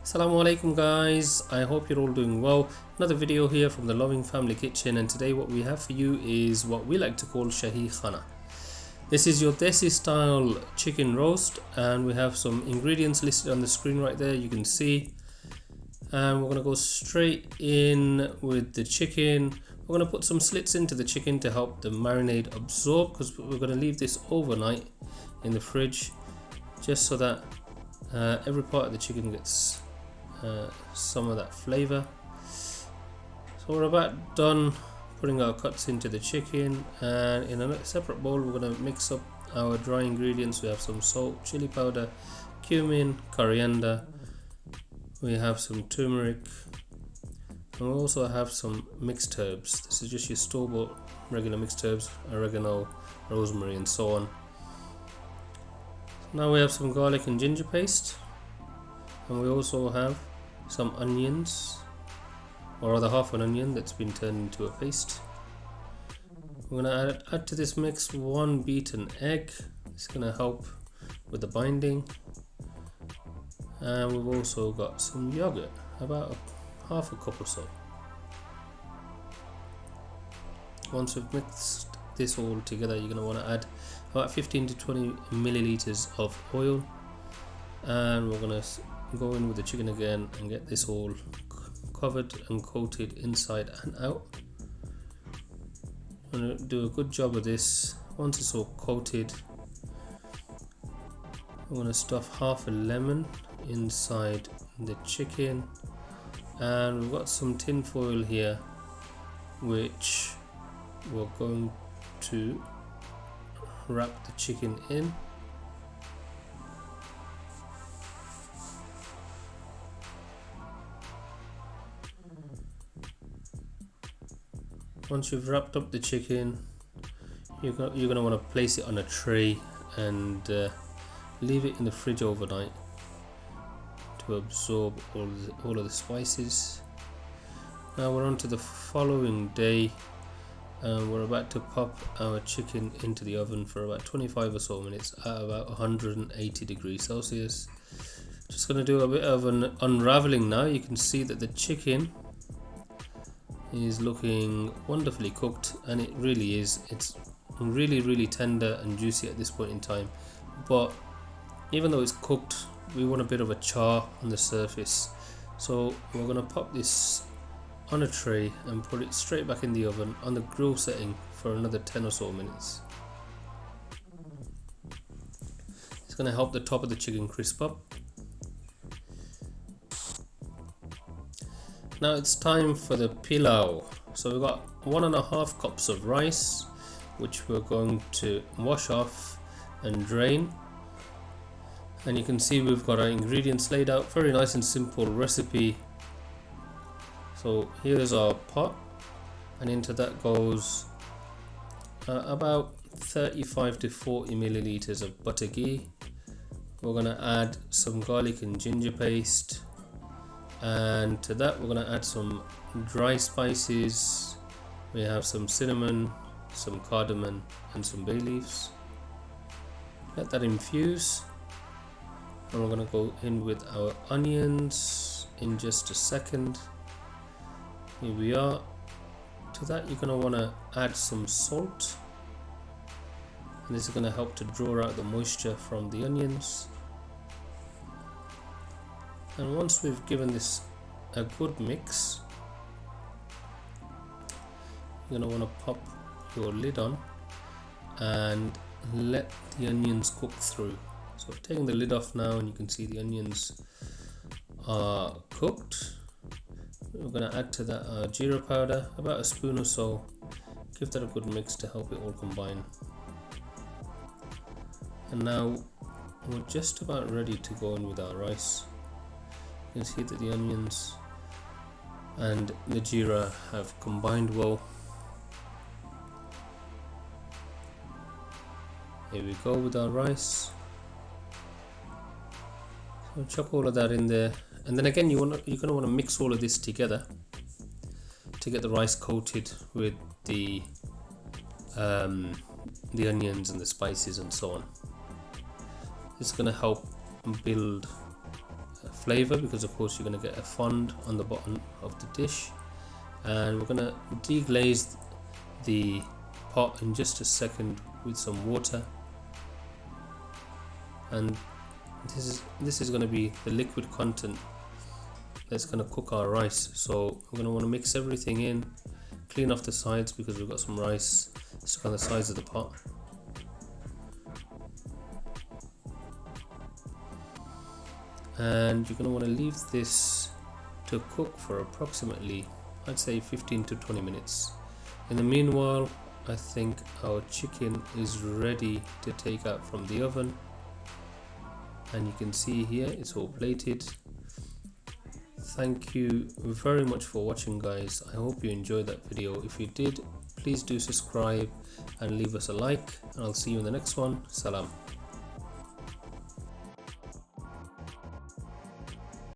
Assalamu alaikum guys, I hope you're all doing well. Another video here from the Loving Family Kitchen, and today what we have for you is what we like to call Shahi Khana. This is your desi style chicken roast, and we have some ingredients listed on the screen right there, you can see. And we're going to go straight in with the chicken. We're going to put some slits into the chicken to help the marinade absorb, because we're going to leave this overnight in the fridge just so that every part of the chicken gets some of that flavor. So we're about done putting our cuts into the chicken, and in a separate bowl we're going to mix up our dry ingredients. We have some salt, chili powder, cumin, coriander, we have some turmeric, and we also have some mixed herbs. This is just your store-bought regular mixed herbs, oregano, rosemary and so on. Now we have some garlic and ginger paste, and we also have some onions, or rather half an onion that's been turned into a paste. We're going to add to this mix one beaten egg. It's going to help with the binding, and we've also got some yogurt, about half a cup or so. Once we've mixed this all together, you're going to want to add about 15 to 20 milliliters of oil, and we're going to go in with the chicken again and get this all covered and coated inside and out. I'm going to do a good job of this. Once it's all coated, I'm going to stuff half a lemon inside the chicken, and we've got some tin foil here which we're going to wrap the chicken in. Once you've wrapped up the chicken, you're going to want to place it on a tray and leave it in the fridge overnight to absorb all of the spices. Now we're on to the following day, and we're about to pop our chicken into the oven for about 25 or so minutes at about 180 degrees Celsius. Just going to do a bit of an unraveling now. You can see that the chicken is looking wonderfully cooked, and it really is. It's really tender and juicy at this point in time, but even though it's cooked, we want a bit of a char on the surface. So we're going to pop this on a tray and put it straight back in the oven on the grill setting for another 10 or so minutes. It's going to help the top of the chicken crisp up. Now it's time for the pilau. So we've got 1.5 cups of rice, which we're going to wash off and drain. And you can see we've got our ingredients laid out, very nice and simple recipe. So here's our pot, and into that goes about 35 to 40 milliliters of butter ghee. We're going to add some garlic and ginger paste, and to that we're going to add some dry spices. We have some cinnamon, some cardamom and some bay leaves. Let that infuse, and we're going to go in with our onions in just a second. Here we are. To that you're going to want to add some salt, and this is going to help to draw out the moisture from the onions. And once we've given this a good mix, you're going to want to pop your lid on and let the onions cook through. So taking the lid off now, and you can see the onions are cooked. We're going to add to that jeera powder, about a spoon or so. Give that a good mix to help it all combine. And now we're just about ready to go in with our rice. You can see that the onions and the jeera have combined well. Here we go with our rice. So chuck all of that in there, and then again you're going to want to mix all of this together to get the rice coated with the onions and the spices and so on. It's going to help build flavor, because of course you're going to get a fond on the bottom of the dish. And we're going to deglaze the pot in just a second with some water, and this is going to be the liquid content that's going to cook our rice. So we're going to want to mix everything in, clean off the sides because we've got some rice stuck on the sides of the pot. And you're going to want to leave this to cook for approximately, I'd say 15 to 20 minutes. In the meanwhile, I think our chicken is ready to take out from the oven, and you can see here it's all plated. Thank you very much for watching, guys. I hope you enjoyed that video. If you did, please do subscribe and leave us a like, and I'll see you in the next one. Salam.